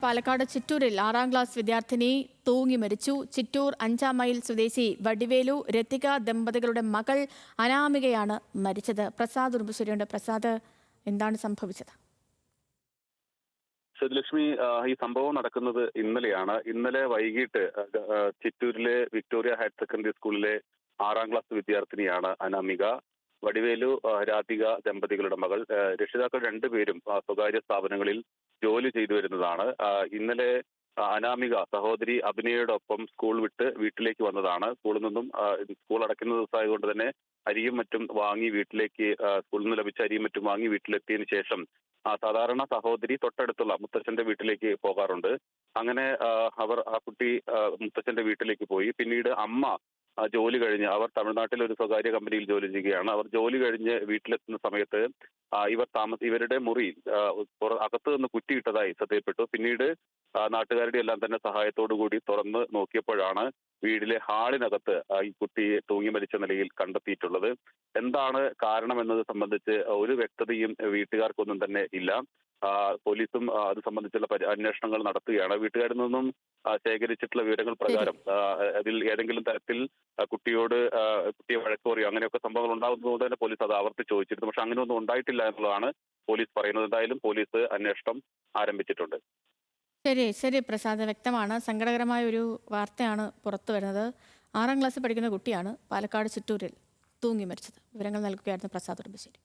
Palakkad ചിറ്റൂരിൽ 6ാം class വിദ്യാർത്ഥിനി തൂങ്ങി മരിച്ചു. ചിറ്റൂർ 5ാം മൈൽ സ്വദേശി വടിവേലു രത്തിക ദമ്പതികളുടെ മകൾ അനാമികയാണ് മരിച്ചത്. പ്രസാദ് ഉറുമ്പശ്ശേരിയുണ്ട്. പ്രസാദ്, എന്താണ് സംഭവിച്ചത്? സേതുലക്ഷ്മി, ഈ സംഭവം നടക്കുന്നത് ഇന്നലെയാണ്. ഇന്നലെ വൈകിട്ട് ചിറ്റൂരിലെ വിക്ടോറിയ ഹയർ സെക്കൻഡറി സ്കൂളിലെ 6ാം ക്ലാസ് വിദ്യാർത്ഥിനിയാണ് അനാമിക. വടിവേലു രാധിക ദമ്പതികളുടെ മകൾ. രക്ഷിതാക്കൾ രണ്ടുപേരും സ്വകാര്യ സ്ഥാപനങ്ങളിൽ ജോലി ചെയ്തു വരുന്നതാണ്. ഇന്നലെ അനാമിക സഹോദരി അഭിനയോടൊപ്പം സ്കൂൾ വിട്ട് വീട്ടിലേക്ക് വന്നതാണ്. സ്കൂളിൽ നിന്നും സ്കൂൾ അടയ്ക്കുന്ന ദിവസമായതുകൊണ്ട് തന്നെ അരിയും മറ്റും വാങ്ങി വീട്ടിലേക്ക്, സ്കൂളിൽ നിന്ന് ലഭിച്ച അരിയും മറ്റും വാങ്ങി വീട്ടിലെത്തിയതിനു ശേഷം സാധാരണ സഹോദരി തൊട്ടടുത്തുള്ള മുത്തച്ഛന്റെ വീട്ടിലേക്ക് പോകാറുണ്ട്. അങ്ങനെ ആ കുട്ടി മുത്തച്ഛന്റെ വീട്ടിലേക്ക് പോയി. പിന്നീട് അമ്മ ജോലി കഴിഞ്ഞ്, അവർ തമിഴ്നാട്ടിലെ ഒരു സ്വകാര്യ കമ്പനിയിൽ ജോലി ചെയ്യുകയാണ്. അവർ ജോലി കഴിഞ്ഞ് വീട്ടിലെത്തുന്ന സമയത്ത് ഇവരുടെ മുറി അകത്ത് നിന്ന് കുറ്റിയിട്ടതായി ശ്രദ്ധയിൽപ്പെട്ടു. പിന്നീട് നാട്ടുകാരുടെ എല്ലാം തന്നെ സഹായത്തോടു കൂടി തുറന്ന് നോക്കിയപ്പോഴാണ് വീടിലെ ഹാളിനകത്ത് ഈ കുട്ടിയെ തൂങ്ങി മരിച്ച നിലയിൽ കണ്ടെത്തിയിട്ടുള്ളത്. എന്താണ് കാരണമെന്നത് സംബന്ധിച്ച് ഒരു വ്യക്തതയും വീട്ടുകാർക്കൊന്നും തന്നെ ഇല്ല. പോലീസും അത് സംബന്ധിച്ചുള്ള അന്വേഷണങ്ങൾ നടത്തുകയാണ്. വീട്ടുകാരിൽ നിന്നും ശേഖരിച്ചിട്ടുള്ള വിവരങ്ങൾ പ്രകാരം അതിൽ ഏതെങ്കിലും തരത്തിൽ കുട്ടിയെ വഴക്കോറിയോ അങ്ങനെയൊക്കെ സംഭവങ്ങൾ ഉണ്ടാകുന്നതുകൊണ്ട് തന്നെ പോലീസ് അത് ആവർത്തിച്ച് ചോദിച്ചിരുന്നു. പക്ഷെ അങ്ങനെയൊന്നും ഉണ്ടായിട്ടില്ല എന്നുള്ളതാണ് പോലീസ് പറയുന്നത്. എന്തായാലും പോലീസ് അന്വേഷണം ആരംഭിച്ചിട്ടുണ്ട്. ശരി പ്രസാദ്, വ്യക്തമാണ്. സങ്കടകരമായ ഒരു വാർത്തയാണ് പുറത്തു വരുന്നത്. 6ാം ക്ലാസ്സിൽ പഠിക്കുന്ന കുട്ടിയാണ് പാലക്കാട് ചിറ്റൂരിൽ തൂങ്ങി മരിച്ചത്. വിവരങ്ങൾ നൽകുകയായിരുന്നു പ്രസാദ് ഉറുമ്പശ്ശേരി.